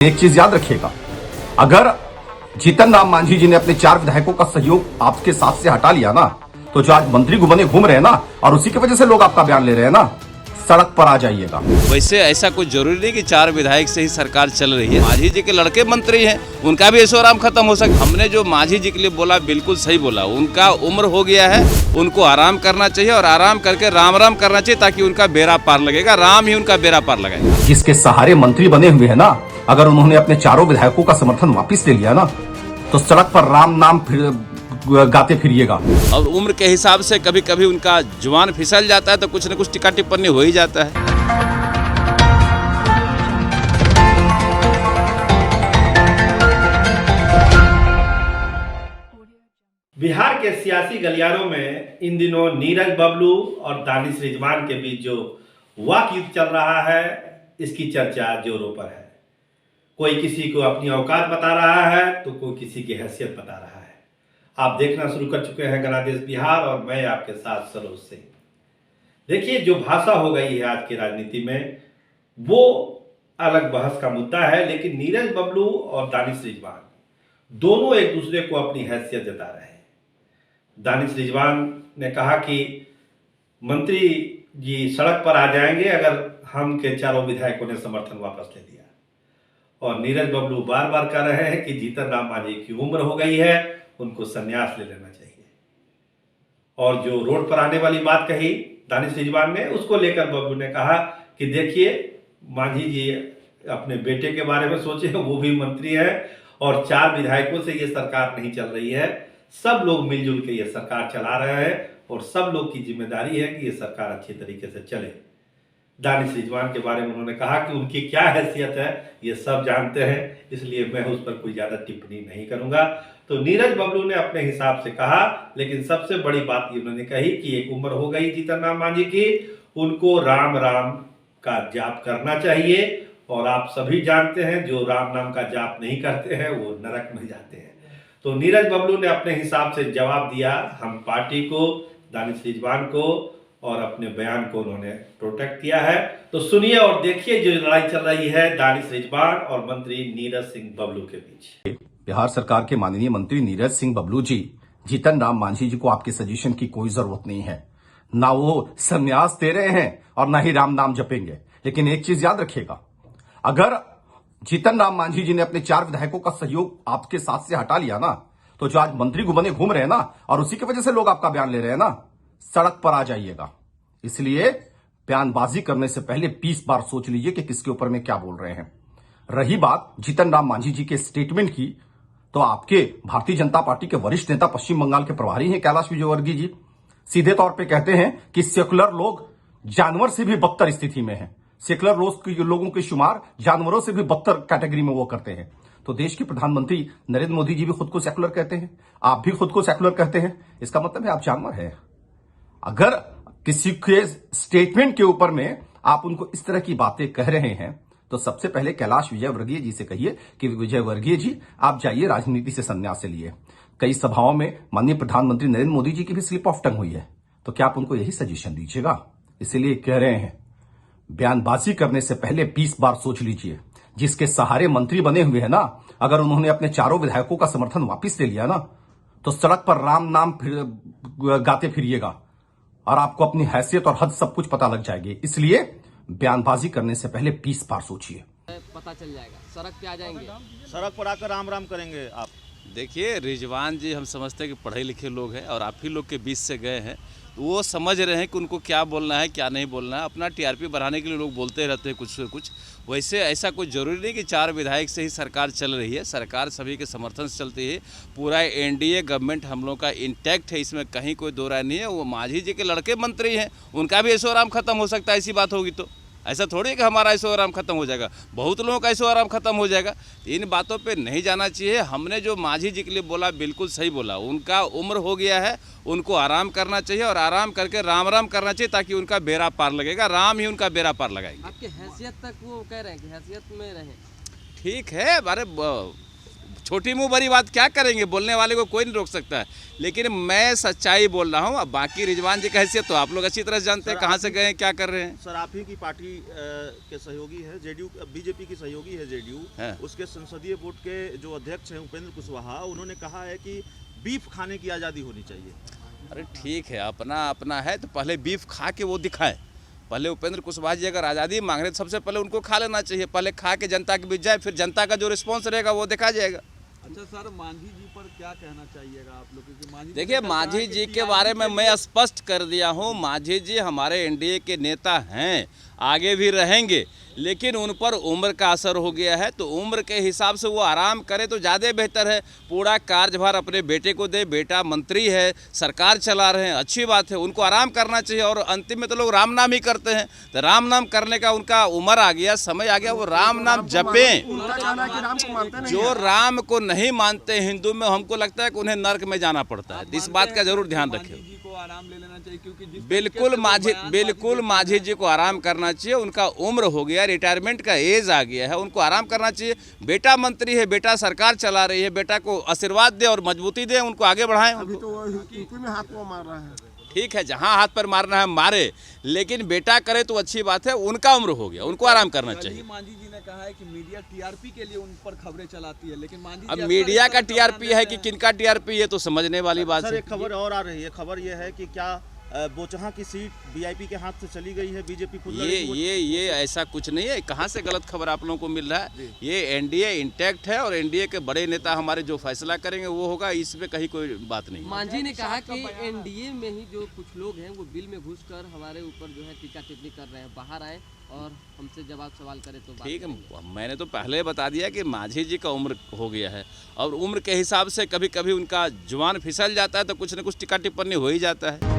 एक चीज याद रखिएगा, अगर जीतन राम मांझी जी ने अपने 4 विधायकों का सहयोग आपके साथ से हटा लिया ना, तो जो आज मंत्री बने घूम रहे हैं ना, और उसी की वजह से लोग आपका बयान ले रहे हैं ना, सड़क पर आ जाइएगा। वैसे ऐसा कुछ जरूरी नहीं कि 4 विधायक से ही सरकार चल रही है। मांझी जी के लड़के मंत्री हैं, उनका भी ऐशो आराम खत्म हो सकता। हमने जो मांझी जी के लिए बोला बिल्कुल सही बोला। उनका उम्र हो गया है, उनको आराम करना चाहिए और आराम करके राम राम करना चाहिए, ताकि उनका बेड़ा पार लगेगा। राम ही उनका बेड़ा पार लगाएगा। जिसके सहारे मंत्री बने हुए हैं ना, अगर उन्होंने अपने 4 विधायकों का समर्थन वापस ले लिया ना, तो सड़क पर राम नाम गाते फिरिएगा। और उम्र के हिसाब से कभी कभी उनका जुबान फिसल जाता है, तो कुछ न कुछ टिक्का टिप्पणी हो ही जाता है। बिहार के सियासी गलियारों में इन दिनों नीरज बबलू और दानिश रिजवान के बीच जो वाक युद्ध चल रहा है, इसकी चर्चा जोरों पर है। कोई किसी को अपनी औकात बता रहा है, तो कोई किसी की हैसियत बता रहा है। आप देखना शुरू कर चुके हैं गणादेश बिहार, और मैं आपके साथ सरोज सिंह। देखिए, जो भाषा हो गई है आज की राजनीति में, वो अलग बहस का मुद्दा है, लेकिन नीरज बबलू और दानिश रिजवान दोनों एक दूसरे को अपनी हैसियत जता रहे हैं। दानिश रिजवान ने कहा कि मंत्री जी सड़क पर आ जाएंगे अगर हम के 4 विधायकों ने समर्थन वापस ले लिया। और नीरज बबलू बार बार कह रहे हैं कि जीतन राम मांझी की उम्र हो गई है, उनको संन्यास ले लेना चाहिए। और जो रोड पर आने वाली बात कही दानिश रिजवान ने, उसको लेकर बबलू ने कहा कि देखिए, मांझी जी अपने बेटे के बारे में सोचे, वो भी मंत्री है, और 4 विधायकों से ये सरकार नहीं चल रही है। सब लोग मिलजुल के ये सरकार चला रहे हैं, और सब लोग की जिम्मेदारी है कि ये सरकार अच्छी तरीके से चले। दानिश रिजवान के बारे में उन्होंने कहा कि उनकी क्या हैसियत है ये सब जानते हैं, इसलिए मैं उस पर कोई ज़्यादा टिप्पणी नहीं करूंगा। तो नीरज बबलू ने अपने हिसाब से कहा, लेकिन सबसे बड़ी बात ये उन्होंने कही कि एक उम्र हो गई जीतन राम मांझी की, उनको राम राम का जाप करना चाहिए। और आप सभी जानते हैं, जो राम नाम का जाप नहीं करते हैं वो नरक में जाते हैं। तो नीरज बबलू ने अपने हिसाब से जवाब दिया, हम पार्टी को, दानिश रिजवान को और अपने बयान को उन्होंने प्रोटेक्ट किया है। तो सुनिए और देखिए जो लड़ाई चल रही है दानिश रिजवान और मंत्री नीरज सिंह बबलू के बीच। बिहार सरकार के माननीय मंत्री नीरज सिंह बबलू जी, जीतन राम मांझी जी को आपके सजेशन की कोई जरूरत नहीं है। ना वो संन्यास दे रहे हैं और ना ही राम नाम जपेंगे। लेकिन एक चीज याद रखिएगा, अगर जीतन राम मांझी जी ने अपने 4 विधायकों का सहयोग आपके साथ से हटा लिया ना, तो जो आज मंत्री बने घूम रहे हैं ना, और उसी की वजह से लोग आपका बयान ले रहे हैं ना, सड़क पर आ जाइएगा। इसलिए बयानबाजी करने से पहले 20 बार सोच लीजिए कि किसके ऊपर में क्या बोल रहे हैं। रही बात जीतन राम मांझी जी के स्टेटमेंट की, तो आपके भारतीय जनता पार्टी के वरिष्ठ नेता, पश्चिम बंगाल के प्रभारी हैं कैलाश विजयवर्गीय जी, सीधे तौर पे कहते हैं कि सेकुलर लोग जानवर से भी बदतर स्थिति में हैं। सेकुलर लोगों के शुमार जानवरों से भी बदतर कैटेगरी में वो करते हैं। तो देश के प्रधानमंत्री नरेंद्र मोदी जी भी खुद को सेकुलर कहते हैं, आप भी खुद को सेकुलर कहते हैं। इसका मतलब है आप जानवर हैं। अगर किसी के स्टेटमेंट के ऊपर में आप उनको इस तरह की बातें कह रहे हैं, तो सबसे पहले कैलाश विजयवर्गीय जी से कहिए कि विजयवर्गीय जी, आप जाइए, राजनीति से संन्यास लिए। कई सभाओं में माननीय प्रधानमंत्री नरेंद्र मोदी जी की भी स्लिप ऑफ टंग हुई है, तो क्या आप उनको यही सजेशन दीजिएगा? इसीलिए कह रहे हैं, बयानबाजी करने से पहले 20 बार सोच लीजिए। जिसके सहारे मंत्री बने हुए हैं ना, अगर उन्होंने अपने 4 विधायकों का समर्थन वापस ले लिया ना, तो सड़क पर राम नाम गाते फिरिएगा और आपको अपनी हैसियत और हद सब कुछ पता लग जाएगी। इसलिए बयानबाजी करने से पहले 20 बार सोचिए। पता चल जाएगा, सड़क पे आ जाएंगे, सड़क पर आकर राम राम करेंगे आप। देखिए, रिजवान जी हम समझते हैं कि पढ़े लिखे लोग हैं, और आप ही लोग के बीच से गए हैं, तो वो समझ रहे हैं कि उनको क्या बोलना है क्या नहीं बोलना है। अपना टीआरपी बढ़ाने के लिए लोग बोलते रहते हैं कुछ से कुछ। वैसे ऐसा कुछ जरूरी नहीं कि 4 विधायक से ही सरकार चल रही है। सरकार सभी के समर्थन से चलती है। पूरा एनडीए गवर्नमेंट हम लोग का इंटैक्ट है, इसमें कहीं कोई दो राय नहीं है। वो मांझी जी के लड़के मंत्री हैं, उनका भी ऐशो आराम खत्म हो सकता है। ऐसी बात होगी तो ऐसा थोड़ी है कि हमारा ऐशो आराम खत्म हो जाएगा, बहुत लोगों का ऐशो आराम खत्म हो जाएगा। इन बातों पे नहीं जाना चाहिए। हमने जो मांझी जी के लिए बोला बिल्कुल सही बोला। उनका उम्र हो गया है, उनको आराम करना चाहिए और आराम करके राम राम करना चाहिए, ताकि उनका बेड़ा पार लगेगा। राम ही उनका बेड़ा पार लगाएंगे। आपके हैसियत तक वो कह रहे हैं कि हैसियत में रहें। ठीक है, अरे छोटी मुंह बड़ी बात क्या करेंगे, बोलने वाले को कोई नहीं रोक सकता है। लेकिन मैं सच्चाई बोल रहा हूँ। अब बाकी रिजवान जी की हैसियत तो आप लोग अच्छी तरह से जानते हैं, कहाँ से गए हैं, क्या कर रहे हैं। सर आप ही की पार्टी के सहयोगी है जेडीयू, बीजेपी की सहयोगी है जेडीयू, हाँ। उसके संसदीय बोर्ड के जो अध्यक्ष हैं उपेंद्र कुशवाहा, उन्होंने कहा है कि बीफ खाने की आज़ादी होनी चाहिए। अरे ठीक है, अपना अपना है तो पहले बीफ खा के वो दिखाए। पहले उपेंद्र कुशवाहा जी अगर आज़ादी मांग रहे तो सबसे पहले उनको खा लेना चाहिए, पहले खा के जनता के बीच जाए, फिर जनता का जो रिस्पॉन्स रहेगा वो देखा जाएगा। अच्छा सर, मांझी जी पर क्या कहना चाहिएगा आप लोग, क्योंकि मांझी देखिए, मांझी जी के बारे में मैं स्पष्ट कर दिया हूँ, मांझी जी हमारे एनडीए के नेता हैं, आगे भी रहेंगे, लेकिन उन पर उम्र का असर हो गया है, तो उम्र के हिसाब से वो आराम करे तो ज़्यादा बेहतर है। पूरा कार्यभार अपने बेटे को दे, बेटा मंत्री है, सरकार चला रहे हैं, अच्छी बात है, उनको आराम करना चाहिए। और अंतिम में तो लोग राम नाम ही करते हैं, तो राम नाम करने का उनका उम्र आ गया, समय आ गया, वो राम नाम जपें। जो राम को नहीं मानते हिंदू में, हमको लगता है कि उन्हें नर्क में जाना पड़ता है। इस बात का जरूर ध्यान रखें। जी को आराम ले लेना चाहिए, क्योंकि बिल्कुल मांझी जी को आराम करना चाहिए। उनका उम्र हो गया, रिटायरमेंट का एज आ गया है, उनको आराम करना चाहिए। बेटा मंत्री है, बेटा सरकार चला रही है, बेटा को आशीर्वाद दे और मजबूती दे, उनको आगे बढ़ाएं। अभी तो यूपी में हाथ को मार रहा है। ठीक है, जहां हाथ पर मारना है मारे, लेकिन बेटा करे तो अच्छी बात है। उनका उम्र हो गया, उनको आराम करना चाहिए। मांझी जी ने कहा है कि मीडिया टीआरपी के लिए उन पर खबरें चलाती है, लेकिन मांझी अब मीडिया का टीआरपी है कि किनका टीआरपी है तो समझने वाली बात सर है। एक खबर और आ रही है, खबर यह है कि क्या बोचहा की सीट वीआईपी के हाथ से चली गई है, बीजेपी खुद लड़ेगी। ये ऐसा कुछ नहीं है। कहाँ से गलत खबर आप लोगों को मिल रहा है? ये एनडीए इंटैक्ट है और एनडीए के बड़े नेता हमारे जो फैसला करेंगे वो होगा, इसमें कहीं कोई बात नहीं। मांझी ने कहा कि एनडीए में ही जो कुछ लोग हैं वो बिल में घुसकर हमारे ऊपर जो है टीका टिप्पणी कर रहे हैं, बाहर आए और हमसे जवाब सवाल करें तो बात ठीक करेंगे। है, मैंने तो पहले बता दिया कि मांझी जी का उम्र हो गया है और उम्र के हिसाब से कभी कभी उनका जुबान फिसल जाता है तो कुछ न कुछ टीका टिप्पणी हो ही जाता है।